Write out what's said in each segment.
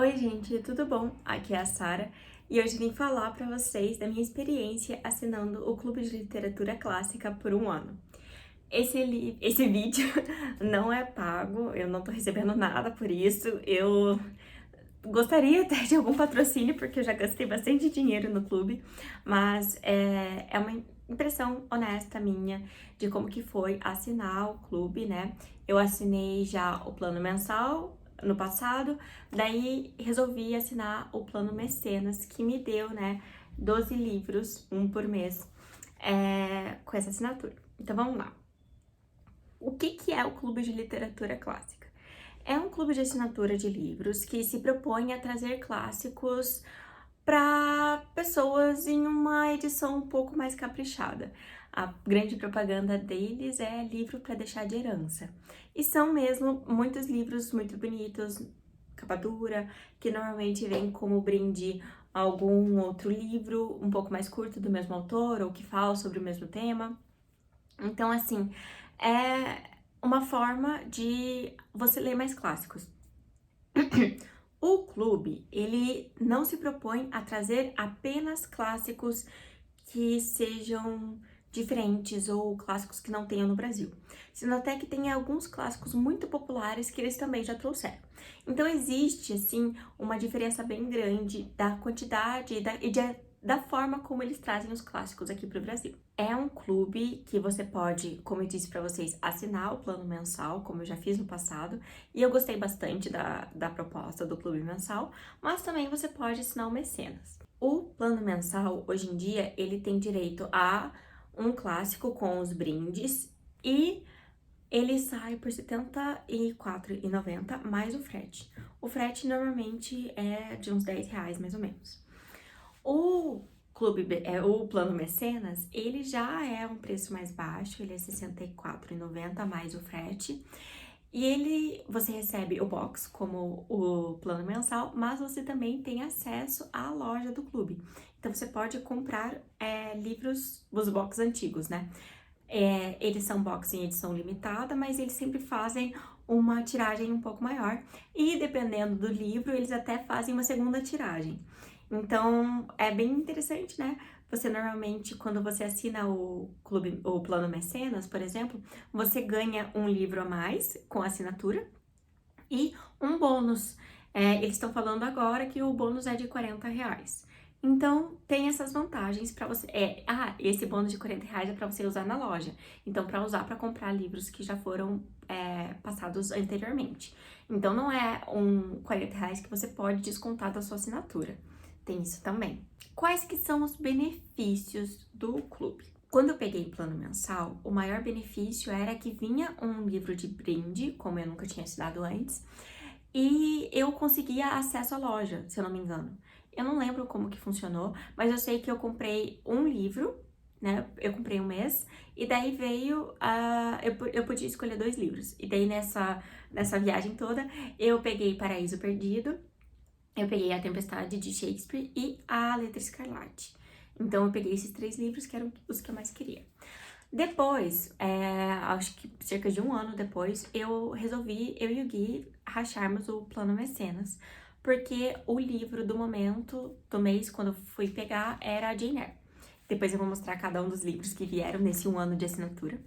Oi, gente, tudo bom? Aqui é a Sara e hoje vim falar para vocês da minha experiência assinando o Clube de Literatura Clássica por um ano. Esse vídeo não é pago, eu não tô recebendo nada por isso. Eu gostaria até de algum patrocínio, porque eu já gastei bastante dinheiro no clube, mas é uma impressão honesta minha de como que foi assinar o clube, né? Eu assinei já o plano mensal no passado, daí resolvi assinar o plano Mecenas, que me deu, né, 12 livros, um por mês, com essa assinatura. Então vamos lá. O que é o Clube de Literatura Clássica? É um clube de assinatura de livros que se propõe a trazer clássicos para pessoas em uma edição um pouco mais caprichada. A grande propaganda deles é livro para deixar de herança. E são mesmo muitos livros muito bonitos, capa dura, que normalmente vem como brinde algum outro livro um pouco mais curto do mesmo autor ou que fala sobre o mesmo tema. Então, assim, é uma forma de você ler mais clássicos. O clube, ele não se propõe a trazer apenas clássicos que sejam diferentes ou clássicos que não tenham no Brasil, sendo até que tem alguns clássicos muito populares que eles também já trouxeram. Então existe, assim, uma diferença bem grande da quantidade da forma como eles trazem os clássicos aqui para o Brasil. É um clube que você pode, como eu disse para vocês, assinar o plano mensal, como eu já fiz no passado, e eu gostei bastante da proposta do clube mensal, mas também você pode assinar o Mecenas. O plano mensal, hoje em dia, ele tem direito a um clássico com os brindes e ele sai por R$ 74,90 mais o frete. O frete normalmente é de uns R$ 10 mais ou menos. O plano Mecenas, ele já é um preço mais baixo, ele é R$ 64,90 mais o frete. E você recebe o box como o plano mensal, mas você também tem acesso à loja do clube. Então você pode comprar livros, os box antigos, né? Eles são box em edição limitada, mas eles sempre fazem uma tiragem um pouco maior. E dependendo do livro, eles até fazem uma segunda tiragem. Então é bem interessante, né? Você normalmente, quando você assina o plano Mecenas, por exemplo, você ganha um livro a mais com assinatura e um bônus. Eles estão falando agora que o bônus é de R$ 40. Então, tem essas vantagens para você. Esse bônus de R$ 40 é para você usar na loja. Então, para usar para comprar livros que já foram passados anteriormente. Então, não é um R$ 40 que você pode descontar da sua assinatura. Tem isso também. Quais que são os benefícios do clube? Quando eu peguei plano mensal, o maior benefício era que vinha um livro de brinde, como eu nunca tinha assinado antes, e eu conseguia acesso à loja, se eu não me engano. Eu não lembro como que funcionou, mas eu sei que eu comprei um livro, né? Eu comprei um mês, e daí veio, eu podia escolher 2 livros. E daí nessa viagem toda, eu peguei Paraíso Perdido, eu peguei A Tempestade de Shakespeare e A Letra Escarlate. Então, eu peguei esses 3 livros que eram os que eu mais queria. Depois, acho que cerca de um ano depois, eu resolvi, eu e o Gui, racharmos o plano Mecenas, porque o livro do momento, do mês, quando eu fui pegar, era a Jane Eyre. Depois eu vou mostrar cada um dos livros que vieram nesse um ano de assinatura.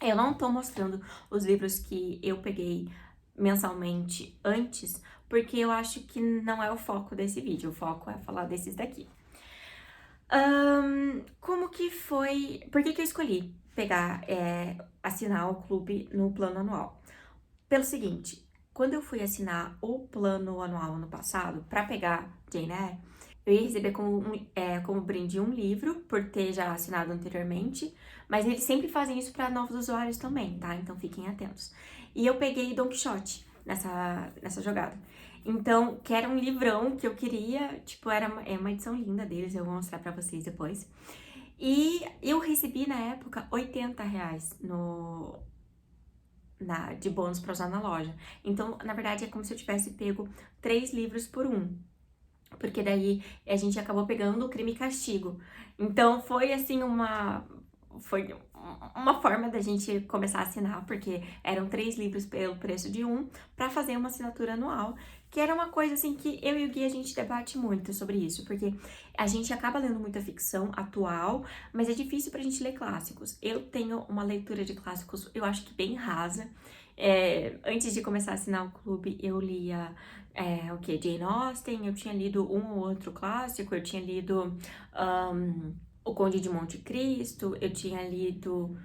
Eu não tô mostrando os livros que eu peguei mensalmente antes, porque eu acho que não é o foco desse vídeo, o foco é falar desses daqui. Como que foi? Por que eu escolhi assinar o clube no plano anual? Pelo seguinte, quando eu fui assinar o plano anual ano passado, para pegar Jane Eyre, eu ia receber como brinde um livro, por ter já assinado anteriormente, mas eles sempre fazem isso para novos usuários também, tá? Então fiquem atentos. E eu peguei Don Quixote nessa jogada. Então, que era um livrão que eu queria, tipo, é uma edição linda deles, eu vou mostrar pra vocês depois. E eu recebi na época R$ 80 de bônus pra usar na loja. Então, na verdade, é como se eu tivesse pego 3 livros por um. Porque daí a gente acabou pegando o Crime e Castigo. Então, foi assim foi uma forma da gente começar a assinar, porque eram 3 livros pelo preço de um, para fazer uma assinatura anual, que era uma coisa assim que eu e o Gui a gente debate muito sobre isso, porque a gente acaba lendo muita ficção atual, mas é difícil pra gente ler clássicos. Eu tenho uma leitura de clássicos, eu acho que bem rasa. Antes de começar a assinar o clube, eu lia o que? Jane Austen, eu tinha lido um ou outro clássico, eu tinha lido O Conde de Monte Cristo, eu tinha lido.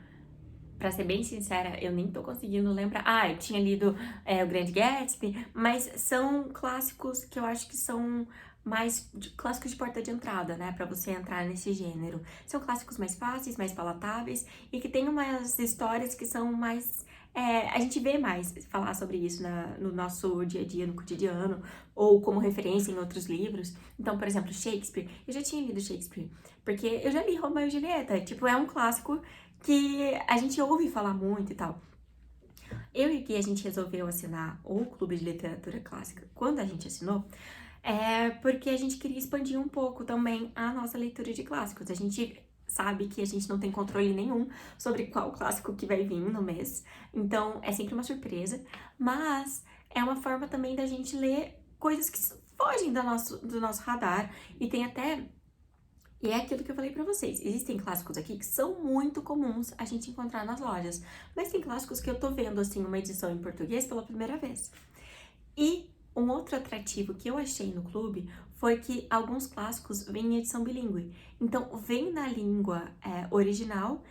Pra ser bem sincera, eu nem tô conseguindo lembrar. Eu tinha lido O Grande Gatsby, mas são clássicos que eu acho que são mais clássicos de porta de entrada, né? Pra você entrar nesse gênero. São clássicos mais fáceis, mais palatáveis e que tem umas histórias que são mais. A gente vê mais falar sobre isso no nosso dia a dia, no cotidiano, ou como referência em outros livros. Então, por exemplo, Shakespeare. Eu já tinha lido Shakespeare, porque eu já li Romeu e Julieta. Tipo, é um clássico que a gente ouve falar muito e tal. Eu e o Gui, a gente resolveu assinar o Clube de Literatura Clássica quando a gente assinou, porque a gente queria expandir um pouco também a nossa leitura de clássicos. A gente sabe que a gente não tem controle nenhum sobre qual clássico que vai vir no mês, então é sempre uma surpresa, mas é uma forma também da gente ler coisas que fogem do nosso radar e tem até. E é aquilo que eu falei pra vocês, existem clássicos aqui que são muito comuns a gente encontrar nas lojas, mas tem clássicos que eu tô vendo, assim, uma edição em português pela primeira vez. E um outro atrativo que eu achei no clube foi que alguns clássicos vêm em edição bilíngue. Então, vem na língua original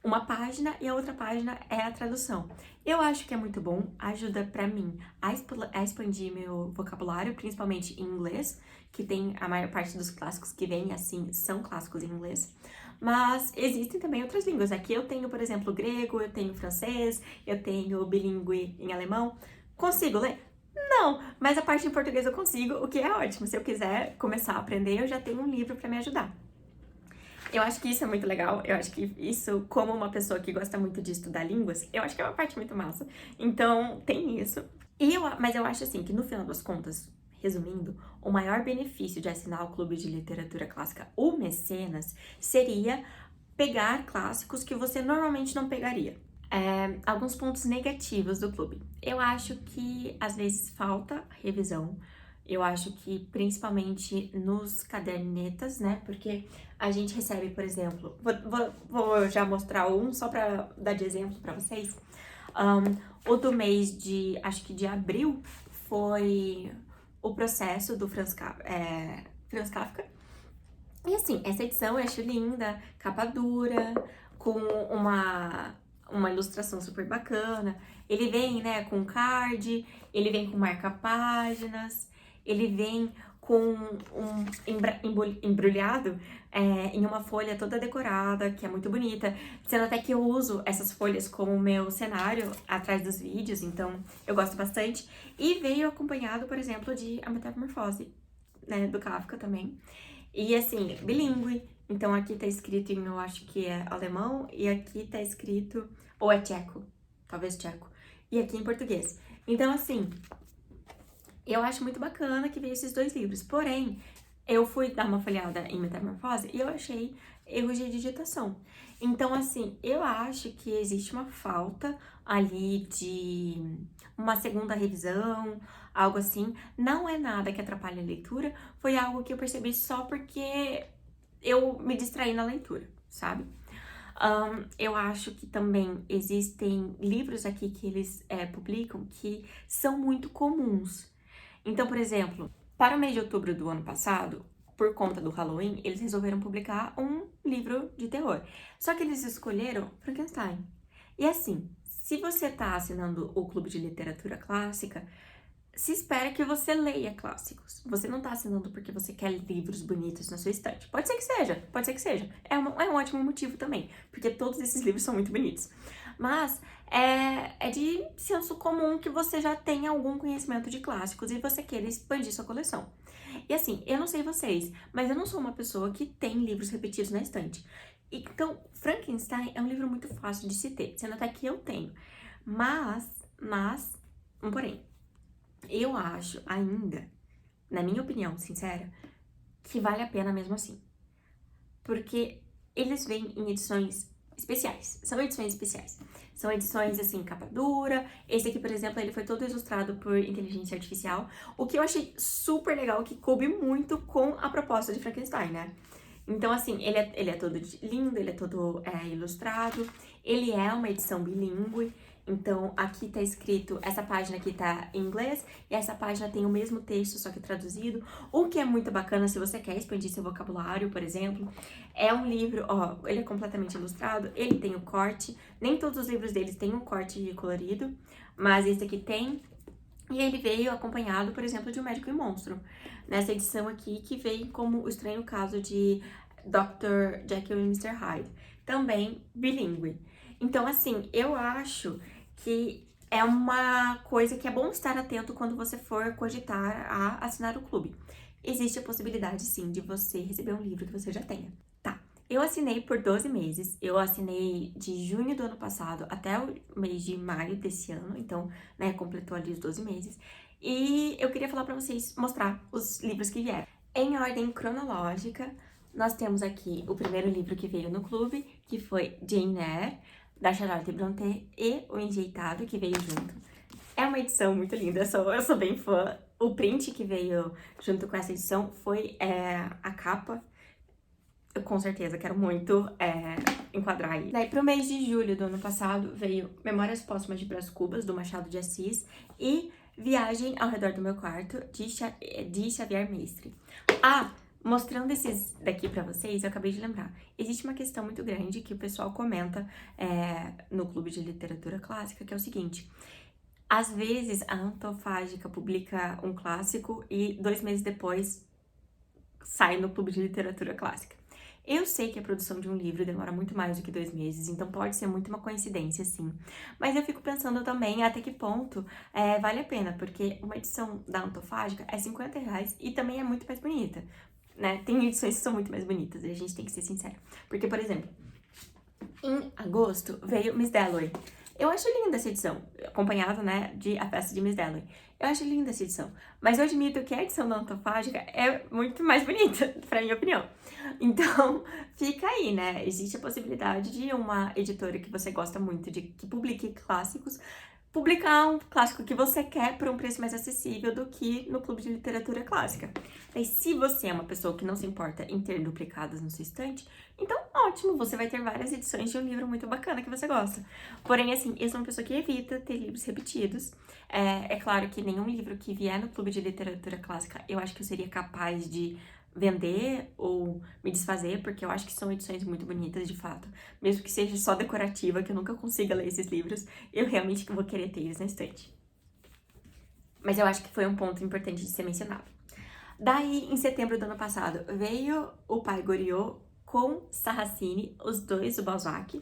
uma página e a outra página é a tradução. Eu acho que é muito bom, ajuda pra mim a expandir meu vocabulário, principalmente em inglês, que tem a maior parte dos clássicos que vêm assim, são clássicos em inglês. Mas existem também outras línguas. Aqui eu tenho, por exemplo, grego, eu tenho francês, eu tenho bilíngue em alemão. Consigo ler? Não, mas a parte em português eu consigo, o que é ótimo. Se eu quiser começar a aprender, eu já tenho um livro pra me ajudar. Eu acho que isso é muito legal, eu acho que isso, como uma pessoa que gosta muito de estudar línguas, eu acho que é uma parte muito massa. Então, tem isso. Mas eu acho assim, que no final das contas, resumindo, o maior benefício de assinar o Clube de Literatura Clássica, o Mecenas, seria pegar clássicos que você normalmente não pegaria. Alguns pontos negativos do clube. Eu acho que às vezes falta revisão. Eu acho que principalmente nos cadernetas, né? Porque a gente recebe, por exemplo, vou já mostrar um só pra dar de exemplo pra vocês. O do mês acho que de abril, foi o processo do Franz Kafka. E assim, essa edição eu acho linda, capa dura, com uma ilustração super bacana. Ele vem, né, com card, ele vem com marca-páginas, ele vem com embrulhado em uma folha toda decorada, que é muito bonita. Sendo até que eu uso essas folhas como meu cenário atrás dos vídeos, então eu gosto bastante. E veio acompanhado, por exemplo, de A Metamorfose, né, do Kafka também. E assim, bilíngue. Então aqui tá escrito em, eu acho que é alemão, e aqui tá escrito, ou é tcheco, talvez tcheco. E aqui em português. Então assim, eu acho muito bacana que veio esses dois livros. Porém, eu fui dar uma folhada em Metamorfose e eu achei erros de digitação. Então, assim, eu acho que existe uma falta ali de uma segunda revisão, algo assim. Não é nada que atrapalhe a leitura, foi algo que eu percebi só porque eu me distraí na leitura, sabe? Eu acho que também existem livros aqui que eles publicam que são muito comuns. Então, por exemplo, para o mês de outubro do ano passado, por conta do Halloween, eles resolveram publicar um livro de terror. Só que eles escolheram Frankenstein. E assim, se você tá assinando o Clube de Literatura Clássica, se espera que você leia clássicos. Você não tá assinando porque você quer livros bonitos na sua estante. Pode ser que seja, pode ser que seja. É um ótimo motivo também, porque todos esses livros são muito bonitos. Mas é de senso comum que você já tenha algum conhecimento de clássicos e você queira expandir sua coleção. E assim, eu não sei vocês, mas eu não sou uma pessoa que tem livros repetidos na estante. Então, Frankenstein é um livro muito fácil de se ter, sendo até que eu tenho. Mas, porém, eu acho ainda, na minha opinião sincera, que vale a pena mesmo assim. Porque eles vêm em edições especiais. São edições especiais. São edições, assim, capa dura. Esse aqui, por exemplo, ele foi todo ilustrado por inteligência artificial. O que eu achei super legal, que coube muito com a proposta de Frankenstein, né? Então, assim, ele é todo lindo, ele é todo ilustrado. Ele é uma edição bilíngue. Então, aqui tá escrito, essa página aqui tá em inglês, e essa página tem o mesmo texto, só que traduzido, o que é muito bacana se você quer expandir seu vocabulário, por exemplo. É um livro, ó, ele é completamente ilustrado, ele tem o corte, nem todos os livros deles têm um corte colorido, mas esse aqui tem, e ele veio acompanhado, por exemplo, de Um Médico e Monstro, nessa edição aqui, que veio como O Estranho Caso de Dr. Jekyll e Mr. Hyde, também bilíngue. Então, assim, eu acho que é uma coisa que é bom estar atento quando você for cogitar a assinar o clube. Existe a possibilidade, sim, de você receber um livro que você já tenha. Tá, eu assinei por 12 meses, eu assinei de junho do ano passado até o mês de maio desse ano, então, né, completou ali os 12 meses. E eu queria falar pra vocês, mostrar os livros que vieram. Em ordem cronológica, nós temos aqui o primeiro livro que veio no clube, que foi Jane Eyre, da Charlotte Brontë, e O Enjeitado, que veio junto. É uma edição muito linda, eu sou bem fã. O print que veio junto com essa edição foi a capa. Eu com certeza quero muito enquadrar aí. Daí, pro mês de julho do ano passado, veio Memórias Póstumas de Brás Cubas, do Machado de Assis, e Viagem ao Redor do Meu Quarto, de Xavier Mestre. Mostrando esses daqui pra vocês, eu acabei de lembrar. Existe uma questão muito grande que o pessoal comenta no Clube de Literatura Clássica, que é o seguinte. Às vezes, a Antofágica publica um clássico e 2 meses depois sai no Clube de Literatura Clássica. Eu sei que a produção de um livro demora muito mais do que 2 meses, então pode ser muito uma coincidência, sim. Mas eu fico pensando também até que ponto vale a pena, porque uma edição da Antofágica é R$50 e também é muito mais bonita. Né? Tem edições que são muito mais bonitas, e a gente tem que ser sincero. Porque, por exemplo, em agosto veio Miss Dalloway. Eu acho linda essa edição, acompanhada, né, de A Festa de Miss Dalloway. Eu acho linda essa edição, mas eu admito que a edição da Antofágica é muito mais bonita, pra minha opinião. Então, fica aí, né? Existe a possibilidade de uma editora que você gosta muito, que publique clássicos, publicar um clássico que você quer por um preço mais acessível do que no Clube de Literatura Clássica. Daí, se você é uma pessoa que não se importa em ter duplicadas no seu estante, então ótimo, você vai ter várias edições de um livro muito bacana que você gosta. Porém, assim, eu sou uma pessoa que evita ter livros repetidos. É claro que nenhum livro que vier no Clube de Literatura Clássica, eu acho que eu seria capaz de vender ou me desfazer, porque eu acho que são edições muito bonitas, de fato. Mesmo que seja só decorativa, que eu nunca consiga ler esses livros, eu realmente vou querer ter eles na estante. Mas eu acho que foi um ponto importante de ser mencionado. Daí, em setembro do ano passado, veio O Pai Goriot com Sarracine, os dois do Balzac.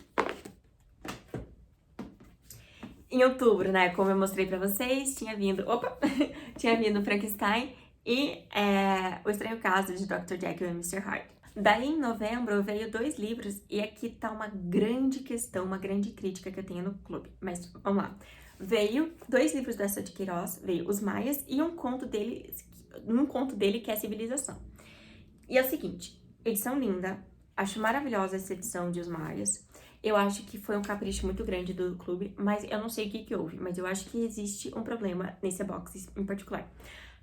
Em outubro, né, como eu mostrei pra vocês, tinha vindo Frankenstein e O Estranho Caso de Dr. Jekyll e Mr. Hyde. Daí, em novembro, veio 2 livros, e aqui tá uma grande questão, uma grande crítica que eu tenho no clube. Mas, vamos lá. Veio 2 livros do Eça de Queiroz, veio Os Maias e um conto dele que é Civilização. E é o seguinte, edição linda, acho maravilhosa essa edição de Os Maias. Eu acho que foi um capricho muito grande do clube, mas eu não sei o que houve, mas eu acho que existe um problema nesse box em particular.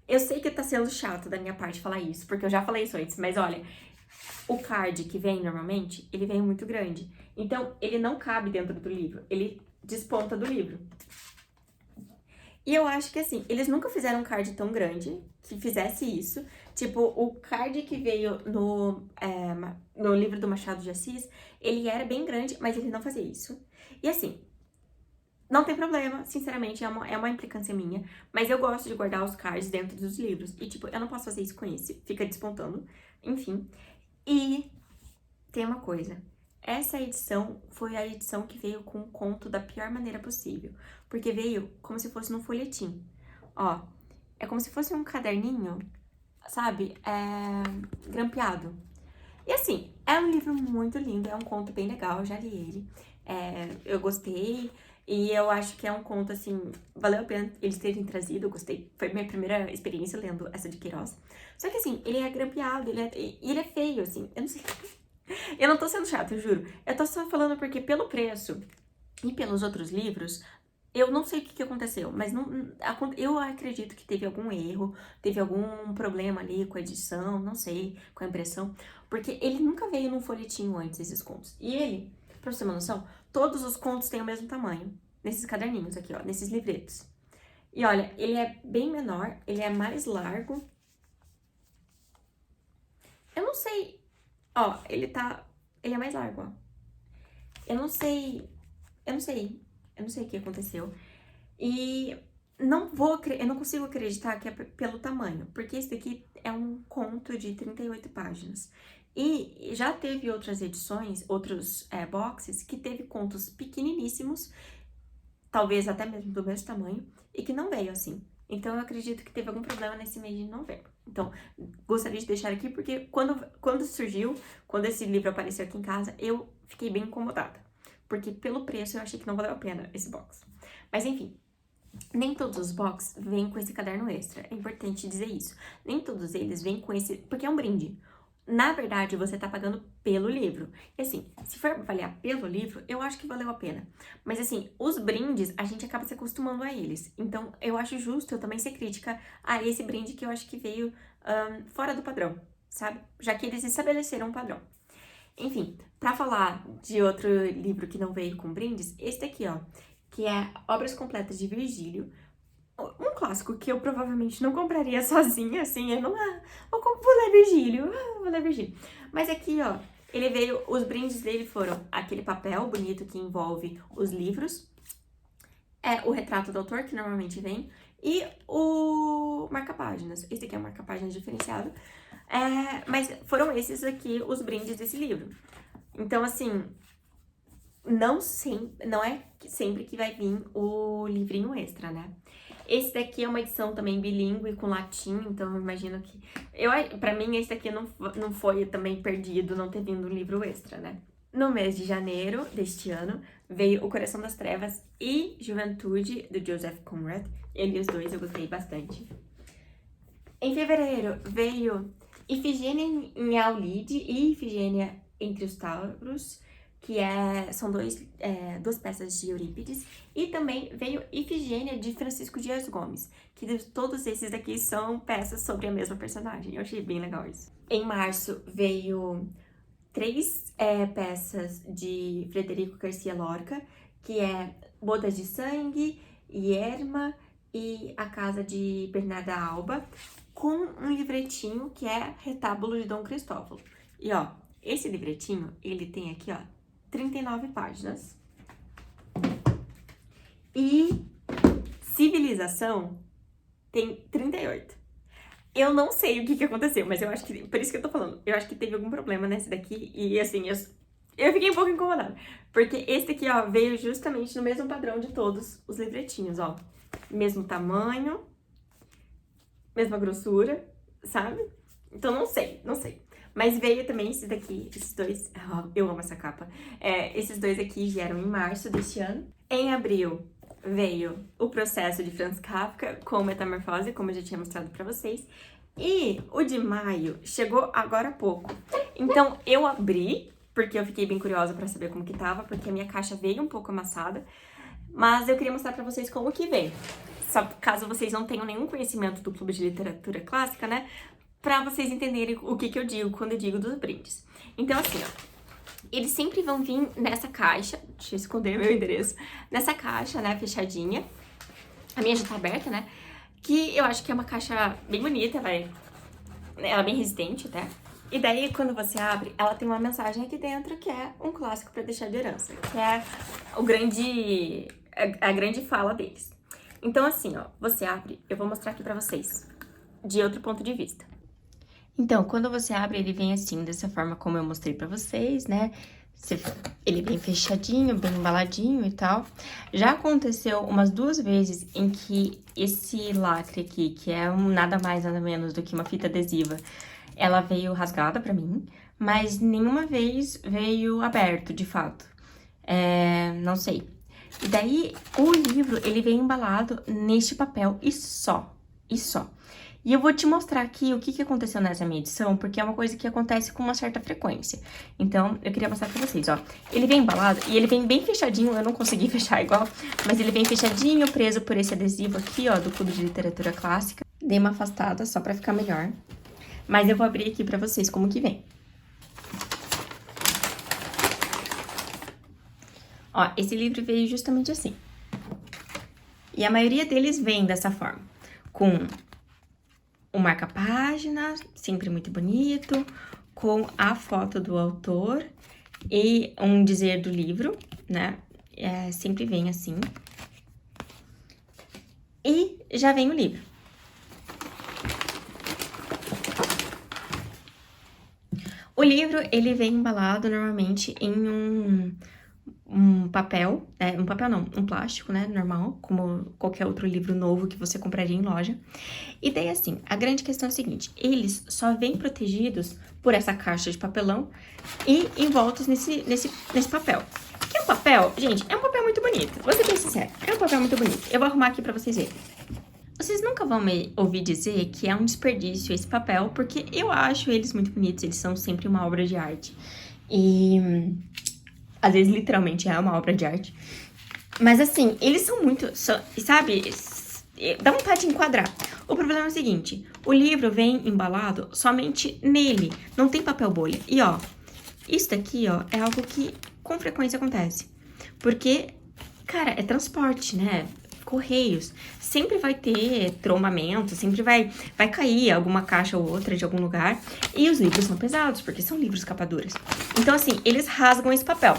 Eu sei que tá sendo chato da minha parte falar isso, porque eu já falei isso antes, mas olha, o card que vem normalmente, ele vem muito grande. Então, ele não cabe dentro do livro, ele desponta do livro. E eu acho que, assim, eles nunca fizeram um card tão grande que fizesse isso. Tipo, o card que veio no livro do Machado de Assis, ele era bem grande, mas ele não fazia isso. E, assim, não tem problema, sinceramente, é uma implicância minha, mas eu gosto de guardar os cards dentro dos livros. E, tipo, eu não posso fazer isso com esse, fica despontando, enfim. E tem uma coisa, essa edição foi a edição que veio com o conto da pior maneira possível, porque veio como se fosse num folhetim. Ó, é como se fosse um caderninho, sabe, grampeado. E assim, é um livro muito lindo, é um conto bem legal, eu já li ele, eu gostei, e eu acho que é um conto, assim, valeu a pena eles terem trazido, eu gostei, foi minha primeira experiência lendo Eça de Queiroz. Só que assim, ele é grampeado, ele é feio, assim, eu não sei, Eu não tô sendo chata, eu juro. Eu tô só falando porque pelo preço e pelos outros livros, eu não sei o que que aconteceu, mas eu acredito que teve algum erro, teve algum problema ali com a edição, não sei, com a impressão, porque ele nunca veio num folhetinho antes, esses contos. E ele, pra você ter uma noção, todos os contos têm o mesmo tamanho, nesses caderninhos aqui, ó, nesses livretos. E olha, ele é bem menor, ele é mais largo. Eu não sei, ó, ele é mais largo, ó. Eu não sei, eu não sei, eu não sei o que aconteceu. E eu não consigo acreditar que é pelo tamanho, porque esse daqui é um conto de 38 páginas. E já teve outras edições, outros boxes, que teve contos pequeniníssimos, talvez até mesmo do mesmo tamanho, e que não veio assim. Então eu acredito que teve algum problema nesse mês de novembro. Então, gostaria de deixar aqui porque quando surgiu, quando esse livro apareceu aqui em casa, eu fiquei bem incomodada. Porque pelo preço eu achei que não valeu a pena esse box. Mas enfim, nem todos os box vêm com esse caderno extra, é importante dizer isso. Nem todos eles vêm com esse, porque é um brinde. Na verdade, você tá pagando pelo livro. E assim, se for avaliar pelo livro, eu acho que valeu a pena. Mas assim, os brindes, a gente acaba se acostumando a eles. Então, eu acho justo eu também ser crítica a esse brinde que eu acho que veio fora do padrão, sabe? Já que eles estabeleceram um padrão. Enfim, pra falar de outro livro que não veio com brindes, esse daqui, ó, que é Obras Completas de Virgílio. Um clássico que eu provavelmente não compraria sozinha, assim, eu não, vou ler Virgílio, vou ler Virgílio. Mas aqui, ó, ele veio, os brindes dele foram aquele papel bonito que envolve os livros, o retrato do autor, que normalmente vem, e o marca-páginas. Esse aqui é um marca-páginas diferenciado, mas foram esses aqui os brindes desse livro. Então, assim, não é sempre que vai vir o livrinho extra, né? Esse daqui é uma edição também bilíngue com latim, então eu imagino que... Pra mim, esse daqui não foi também perdido não ter vindo um livro extra, né? No mês de janeiro deste ano, veio O Coração das Trevas e Juventude, do Joseph Conrad. Eu li os dois, eu gostei bastante. Em fevereiro, veio Ifigênia em Aulide e Ifigênia entre os Tauros, que são duas peças de Eurípides, e também veio Ifigênia de Francisco Dias Gomes, que todos esses daqui são peças sobre a mesma personagem. Eu achei bem legal isso. Em março veio 3 peças de Frederico Garcia Lorca, que é Bodas de Sangue, Yerma e A Casa de Bernarda Alba, com um livretinho que é Retábulo de Dom Cristóvão. E ó, esse livretinho, ele tem aqui, ó, 39 páginas. E Civilização tem 38. Eu não sei o que aconteceu, mas eu acho que... Por isso que eu tô falando. Eu acho que teve algum problema nesse daqui. E assim, eu fiquei um pouco incomodada. Porque esse daqui, ó, veio justamente no mesmo padrão de todos os livretinhos, ó. Mesmo tamanho, mesma grossura, sabe? Então não sei. Mas veio também esse daqui, esses dois. Oh, eu amo essa capa. Esses dois aqui vieram em março deste ano. Em abril veio O Processo de Franz Kafka com Metamorfose, como eu já tinha mostrado pra vocês. E o de maio chegou agora há pouco. Então eu abri, porque eu fiquei bem curiosa pra saber como que tava, porque a minha caixa veio um pouco amassada. Mas eu queria mostrar pra vocês como que veio. Só caso vocês não tenham nenhum conhecimento do Clube de Literatura Clássica, né? Pra vocês entenderem o que eu digo quando eu digo dos brindes. Então, assim, ó. Eles sempre vão vir nessa caixa. Deixa eu esconder meu endereço. Nessa caixa, né, fechadinha. A minha já tá aberta, né? Que eu acho que é uma caixa bem bonita, ela é bem resistente até. E daí, quando você abre, ela tem uma mensagem aqui dentro que é um clássico pra deixar de herança. Que é a grande fala deles. Então, assim, ó, você abre, eu vou mostrar aqui pra vocês, de outro ponto de vista. Então, quando você abre, ele vem assim, dessa forma como eu mostrei pra vocês, né? Ele bem fechadinho, bem embaladinho e tal. Já aconteceu umas 2 vezes em que esse lacre aqui, que é nada mais, nada menos do que uma fita adesiva, ela veio rasgada pra mim, mas nenhuma vez veio aberto, de fato. Não sei. E daí, o livro, ele vem embalado neste papel e só. E eu vou te mostrar aqui o que aconteceu nessa minha edição, porque é uma coisa que acontece com uma certa frequência. Então, eu queria mostrar pra vocês, ó. Ele vem embalado e ele vem bem fechadinho, eu não consegui fechar igual, mas ele vem fechadinho, preso por esse adesivo aqui, ó, do Clube de Literatura Clássica. Dei uma afastada só pra ficar melhor. Mas eu vou abrir aqui pra vocês como que vem. Ó, esse livro veio justamente assim. E a maioria deles vem dessa forma, com o marca-página, sempre muito bonito, com a foto do autor e um dizer do livro, né? Sempre vem assim. E já vem o livro. O livro, ele vem embalado normalmente em um papel, um papel não, um plástico, né, normal, como qualquer outro livro novo que você compraria em loja. E daí, assim, a grande questão é a seguinte, eles só vêm protegidos por essa caixa de papelão e envoltos nesse papel. Que é um papel, gente, é um papel muito bonito, vou ser bem sincera, é um papel muito bonito. Eu vou arrumar aqui pra vocês verem. Vocês nunca vão me ouvir dizer que é um desperdício esse papel, porque eu acho eles muito bonitos, eles são sempre uma obra de arte. E às vezes, literalmente, é uma obra de arte. Mas, assim, eles são muito... sabe? Dá vontade de enquadrar. O problema é o seguinte. O livro vem embalado somente nele. Não tem papel bolha. E, ó, isso daqui, ó, é algo que com frequência acontece. Porque, cara, é transporte, né? Correios. Sempre vai ter trombamento, sempre vai cair alguma caixa ou outra de algum lugar. E os livros são pesados, porque são livros capa duras. Então, assim, eles rasgam esse papel.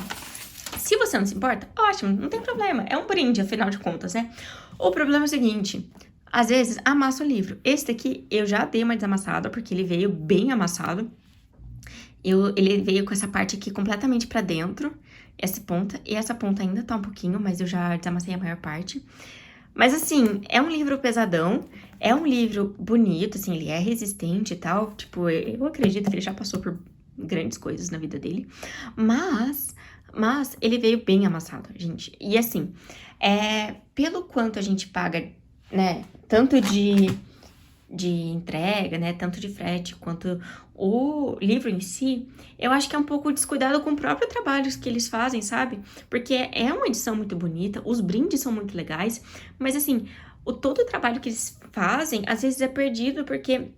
Se você não se importa, ótimo, não tem problema. É um brinde, afinal de contas, né? O problema é o seguinte, às vezes amassa o livro. Esse daqui eu já dei uma desamassada, porque ele veio bem amassado. Ele veio com essa parte aqui completamente pra dentro, essa ponta. E essa ponta ainda tá um pouquinho, mas eu já desamassei a maior parte. Mas, assim, é um livro pesadão, é um livro bonito, assim, ele é resistente e tal. Tipo, eu acredito que ele já passou por grandes coisas na vida dele. Mas ele veio bem amassado, gente. E, assim, pelo quanto a gente paga, né, tanto de entrega, né, tanto de frete quanto o livro em si, eu acho que é um pouco descuidado com o próprio trabalho que eles fazem, sabe? Porque é uma edição muito bonita, os brindes são muito legais, mas assim, todo o trabalho que eles fazem, às vezes é perdido porque...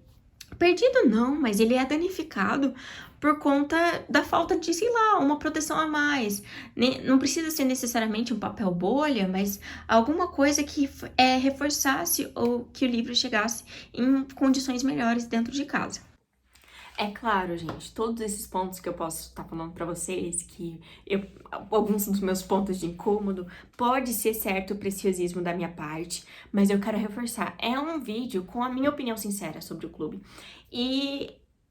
Perdido não, mas ele é danificado por conta da falta de, sei lá, uma proteção a mais. Não precisa ser necessariamente um papel bolha, mas alguma coisa que reforçasse ou que o livro chegasse em condições melhores dentro de casa. É claro, gente, todos esses pontos que eu posso estar falando pra vocês, alguns dos meus pontos de incômodo, pode ser certo o preciosismo da minha parte, mas eu quero reforçar, é um vídeo com a minha opinião sincera sobre o clube. E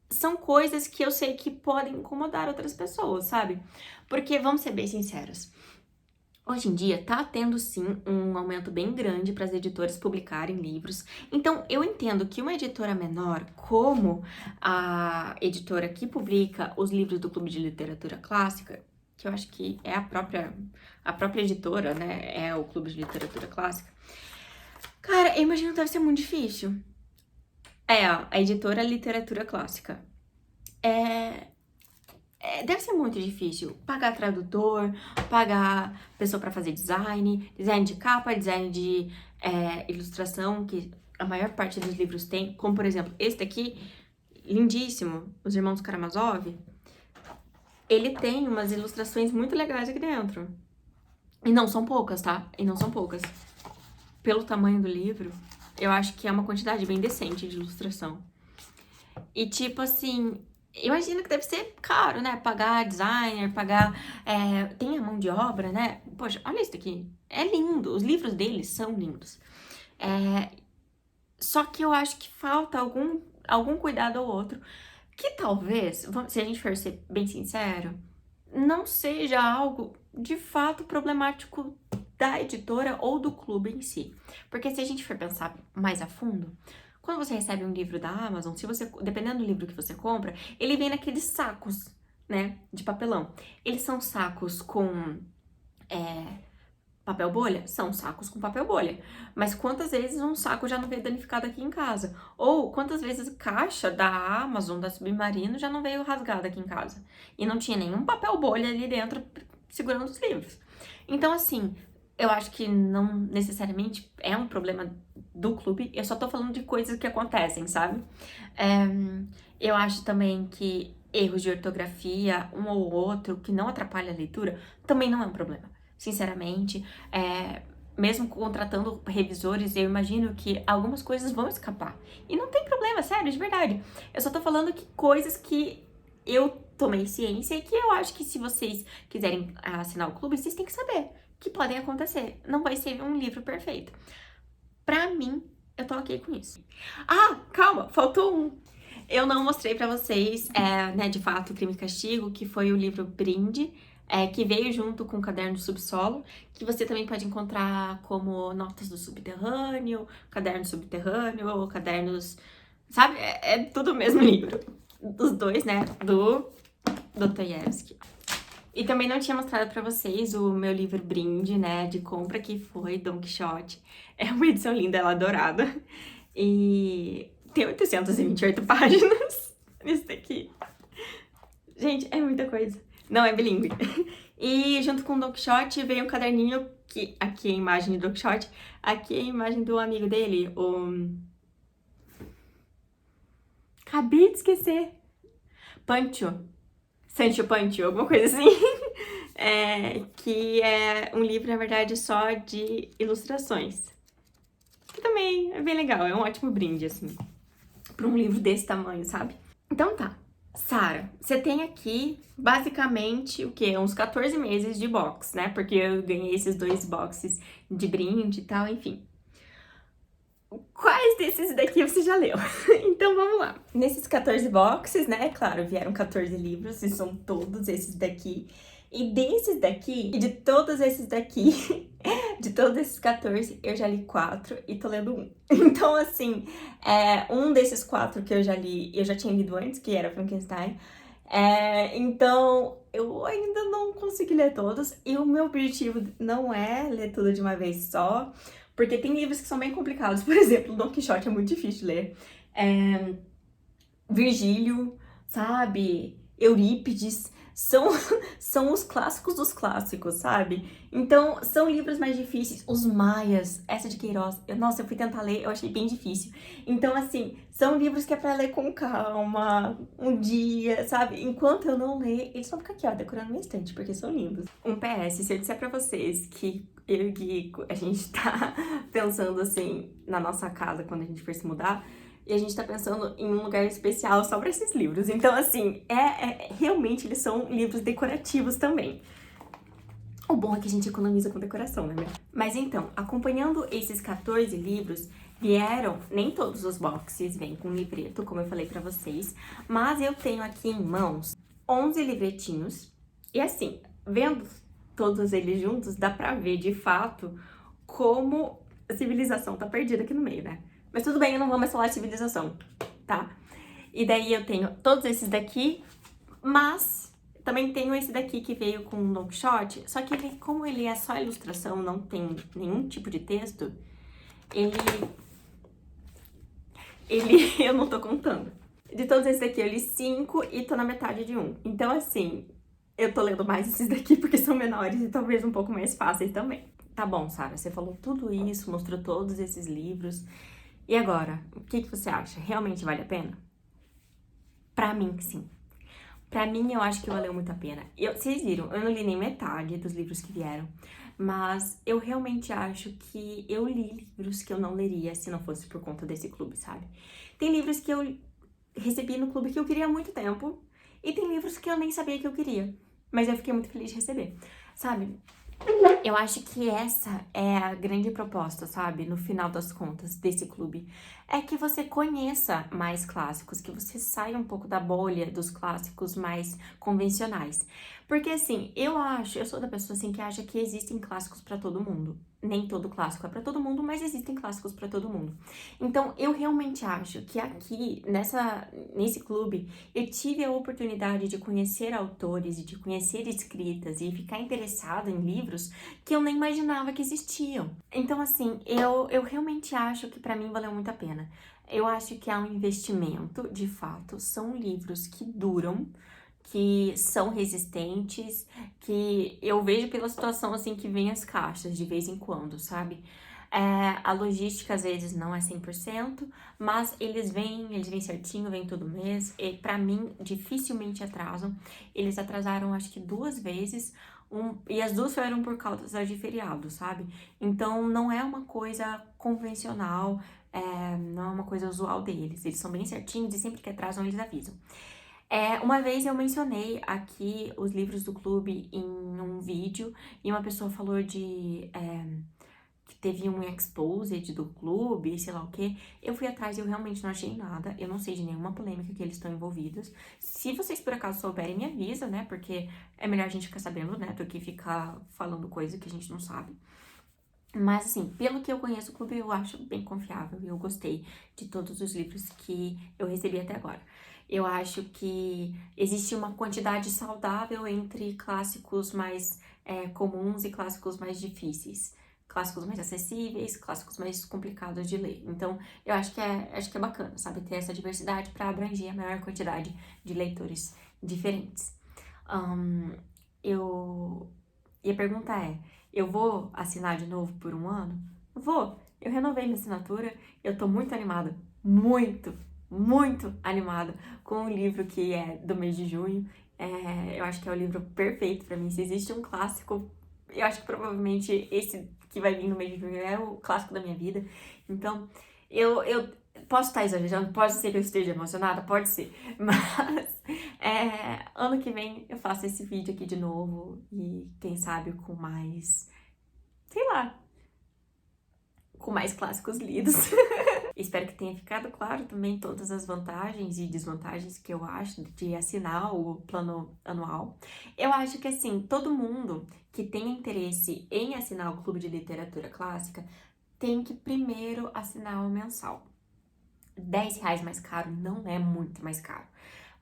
são coisas que eu sei que podem incomodar outras pessoas, sabe? Porque, vamos ser bem sinceros, hoje em dia tá tendo sim um aumento bem grande para as editoras publicarem livros. Então eu entendo que uma editora menor, como a editora que publica os livros do Clube de Literatura Clássica, que eu acho que é a própria editora, né? É o Clube de Literatura Clássica. Cara, eu imagino que deve ser muito difícil. Ó, a editora Literatura Clássica. Deve ser muito difícil pagar tradutor, pagar pessoa para fazer design de capa, design de ilustração, que a maior parte dos livros tem, como por exemplo, esse daqui, lindíssimo, Os Irmãos Karamazov, ele tem umas ilustrações muito legais aqui dentro. E não são poucas, tá? E não são poucas. Pelo tamanho do livro, eu acho que é uma quantidade bem decente de ilustração. E tipo assim... Imagino que deve ser caro, né? Pagar designer, tem a mão de obra, né? Poxa, olha isso aqui. É lindo. Os livros deles são lindos. Só que eu acho que falta algum cuidado ou outro. Que talvez, se a gente for ser bem sincero, não seja algo de fato problemático da editora ou do clube em si. Porque se a gente for pensar mais a fundo... Quando você recebe um livro da Amazon, dependendo do livro que você compra, ele vem naqueles sacos, né, de papelão. Eles são sacos com Papel bolha? São sacos com papel bolha. Mas quantas vezes um saco já não veio danificado aqui em casa? Ou quantas vezes a caixa da Amazon, da Submarino, já não veio rasgada aqui em casa? E não tinha nenhum papel bolha ali dentro segurando os livros. Então, assim, eu acho que não necessariamente é um problema do clube, eu só tô falando de coisas que acontecem, sabe? Eu acho também que erros de ortografia, um ou outro, que não atrapalha a leitura, também não é um problema. Sinceramente, mesmo contratando revisores, eu imagino que algumas coisas vão escapar. E não tem problema, sério, de verdade. Eu só tô falando que coisas que eu tomei ciência e que eu acho que se vocês quiserem assinar o clube, vocês têm que saber que podem acontecer. Não vai ser um livro perfeito. Pra mim, eu tô ok com isso. Ah, calma, faltou um. Eu não mostrei pra vocês, né, de fato, Crime e Castigo, que foi o livro Brinde, que veio junto com o Caderno do Subsolo, que você também pode encontrar como Notas do Subterrâneo, Caderno Subterrâneo, ou Cadernos... Sabe? É tudo o mesmo livro. Dos dois, né, do Dostoiévski. E também não tinha mostrado pra vocês o meu livro brinde, né, de compra, que foi Don Quixote. É uma edição linda, ela é dourada. E tem 828 páginas nesse daqui. Gente, é muita coisa. Não é bilíngue. E junto com o Don Quixote veio um caderninho, que aqui é a imagem de Don Quixote, aqui é a imagem do amigo dele, o... Acabei de esquecer. Pancho. Sancho Pancho, alguma coisa assim. Que é um livro, na verdade, só de ilustrações. Que também é bem legal, é um ótimo brinde, assim, pra um livro desse tamanho, sabe? Então tá. Sara, você tem aqui, basicamente, o quê? Uns 14 meses de box, né? Porque eu ganhei esses 2 boxes de brinde e tal, enfim. Quais desses daqui você já leu? Então vamos lá. Nesses 14 boxes, né? Claro, vieram 14 livros e são todos esses daqui. E desses daqui, e de todos esses daqui, de todos esses 14, eu já li 4 e tô lendo 1. Então, assim, um desses 4 que eu já li, eu já tinha lido antes, que era Frankenstein. Então, eu ainda não consegui ler todos. E o meu objetivo não é ler tudo de uma vez só, porque tem livros que são bem complicados. Por exemplo, Don Quixote é muito difícil de ler. Virgílio, sabe? Eurípides. São os clássicos dos clássicos, sabe? Então, são livros mais difíceis. Os Maias, essa de Queiroz. Nossa, eu fui tentar ler, eu achei bem difícil. Então, assim, são livros que é pra ler com calma, um dia, sabe? Enquanto eu não ler, eles vão ficar aqui, ó, decorando minha estante, porque são lindos. Um PS, se eu disser pra vocês que eu e o Gui, a gente tá pensando, assim, na nossa casa, quando a gente for se mudar, e a gente tá pensando em um lugar especial só pra esses livros. Então, assim, realmente eles são livros decorativos também. O bom é que a gente economiza com decoração, né? Mas então, acompanhando esses 14 livros, vieram, nem todos os boxes vêm com livreto, como eu falei pra vocês, mas eu tenho aqui em mãos 11 livretinhos. E assim, vendo todos eles juntos, dá pra ver, de fato, como a civilização tá perdida aqui no meio, né? Mas tudo bem, eu não vou mais falar de civilização, tá? E daí eu tenho todos esses daqui, mas também tenho esse daqui que veio com um Don Quixote, só que ele, como ele é só ilustração, não tem nenhum tipo de texto, eu não tô contando. De todos esses daqui eu li 5 e tô na metade de 1. Então, assim, eu tô lendo mais esses daqui porque são menores e talvez um pouco mais fáceis também. Tá bom, Sara, você falou tudo isso, mostrou todos esses livros. E agora, o que você acha? Realmente vale a pena? Pra mim, sim. Pra mim, eu acho que valeu muito a pena. Vocês viram, eu não li nem metade dos livros que vieram, mas eu realmente acho que eu li livros que eu não leria se não fosse por conta desse clube, sabe? Tem livros que eu recebi no clube que eu queria há muito tempo, e tem livros que eu nem sabia que eu queria, mas eu fiquei muito feliz de receber, sabe? Eu acho que essa é a grande proposta, sabe? No final das contas, desse clube. É que você conheça mais clássicos, que você saia um pouco da bolha dos clássicos mais convencionais. Porque, assim, eu sou da pessoa, assim, que acha que existem clássicos pra todo mundo. nem todo clássico é pra todo mundo, mas existem clássicos pra todo mundo. Então, eu realmente acho que aqui, nesse clube, eu tive a oportunidade de conhecer autores e de conhecer escritas e ficar interessada em livros que eu nem imaginava que existiam. Então, assim, eu realmente acho que pra mim valeu muito a pena. Eu acho que é um investimento, de fato, são livros que duram, que são resistentes, que eu vejo pela situação, assim, que vem as caixas de vez em quando, sabe? A logística, às vezes, não é 100%, mas eles vêm certinho, vêm todo mês, e pra mim, dificilmente atrasam. Eles atrasaram, acho que 2 vezes, e as duas foram por causa de feriado, sabe? Então, não é uma coisa convencional, não é uma coisa usual deles. Eles são bem certinhos e sempre que atrasam, eles avisam. Uma vez eu mencionei aqui os livros do clube em um vídeo e uma pessoa falou que teve um exposed do clube, sei lá o quê. Eu fui atrás e eu realmente não achei nada. Eu não sei de nenhuma polêmica que eles estão envolvidos. Se vocês por acaso souberem, me avisa, né? Porque é melhor a gente ficar sabendo, né? Do que ficar falando coisa que a gente não sabe. Mas, assim, pelo que eu conheço o clube, eu acho bem confiável e eu gostei de todos os livros que eu recebi até agora. Eu acho que existe uma quantidade saudável entre clássicos mais comuns e clássicos mais difíceis. Clássicos mais acessíveis, clássicos mais complicados de ler. Então, eu acho que é bacana, sabe? Ter essa diversidade para abranger a maior quantidade de leitores diferentes. Ahn, eu... E a pergunta é, eu vou assinar de novo por um ano? Vou. Eu renovei minha assinatura, eu tô muito animada, muito, muito animada com o livro que é do mês de junho. Eu acho que é o livro perfeito pra mim. Se existe um clássico, eu acho que provavelmente esse que vai vir no mês de junho é o clássico da minha vida. Então, eu posso estar exagerando, pode ser que eu esteja emocionada, pode ser, mas ano que vem eu faço esse vídeo aqui de novo e quem sabe com mais, sei lá, com mais clássicos lidos. Espero que tenha ficado claro também todas as vantagens e desvantagens que eu acho de assinar o plano anual. Eu acho que, assim, todo mundo que tem interesse em assinar o Clube de Literatura Clássica tem que primeiro assinar o mensal. R$ 10 mais caro não é muito mais caro.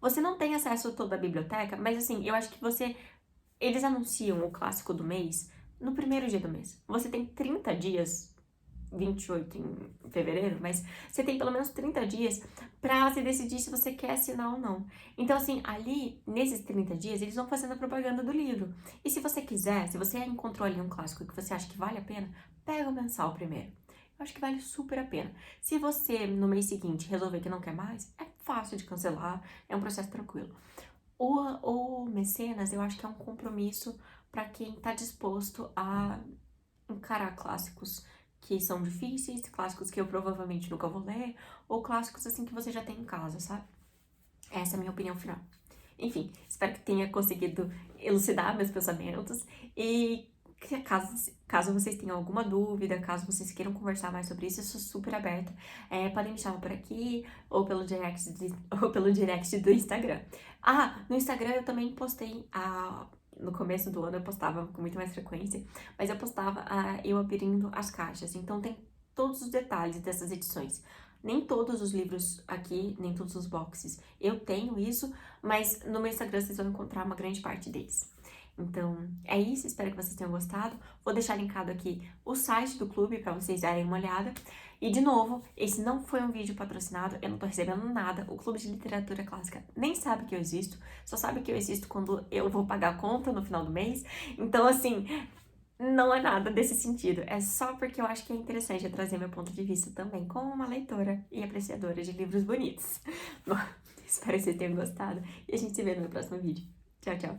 Você não tem acesso a toda a biblioteca, mas assim, eu acho que eles anunciam o clássico do mês no primeiro dia do mês. Você tem 30 dias, 28 em fevereiro, mas você tem pelo menos 30 dias pra se decidir se você quer assinar ou não. Então, assim, ali, nesses 30 dias, eles vão fazendo a propaganda do livro. E se você quiser, se você encontrou ali um clássico que você acha que vale a pena, pega o mensal primeiro. Eu acho que vale super a pena. Se você, no mês seguinte, resolver que não quer mais, é fácil de cancelar, é um processo tranquilo. O mecenas, eu acho que é um compromisso para quem tá disposto a encarar clássicos que são difíceis, clássicos que eu provavelmente nunca vou ler, ou clássicos assim que você já tem em casa, sabe? Essa é a minha opinião final. Enfim, espero que tenha conseguido elucidar meus pensamentos e que caso vocês tenham alguma dúvida, caso vocês queiram conversar mais sobre isso, eu sou super aberta. Podem me chamar por aqui ou pelo direct do Instagram. No Instagram eu também postei no começo do ano eu postava com muito mais frequência, mas eu postava eu abrindo as caixas, então tem todos os detalhes dessas edições. Nem todos os livros aqui, nem todos os boxes eu tenho isso, mas no meu Instagram vocês vão encontrar uma grande parte deles. Então, é isso, espero que vocês tenham gostado. Vou deixar linkado aqui o site do clube para vocês darem uma olhada. E, de novo, esse não foi um vídeo patrocinado, eu não tô recebendo nada. O Clube de Literatura Clássica nem sabe que eu existo, só sabe que eu existo quando eu vou pagar a conta no final do mês. Então, assim, não é nada desse sentido. É só porque eu acho que é interessante trazer meu ponto de vista também, como uma leitora e apreciadora de livros bonitos. Bom, espero que vocês tenham gostado e a gente se vê no meu próximo vídeo. Tchau, tchau!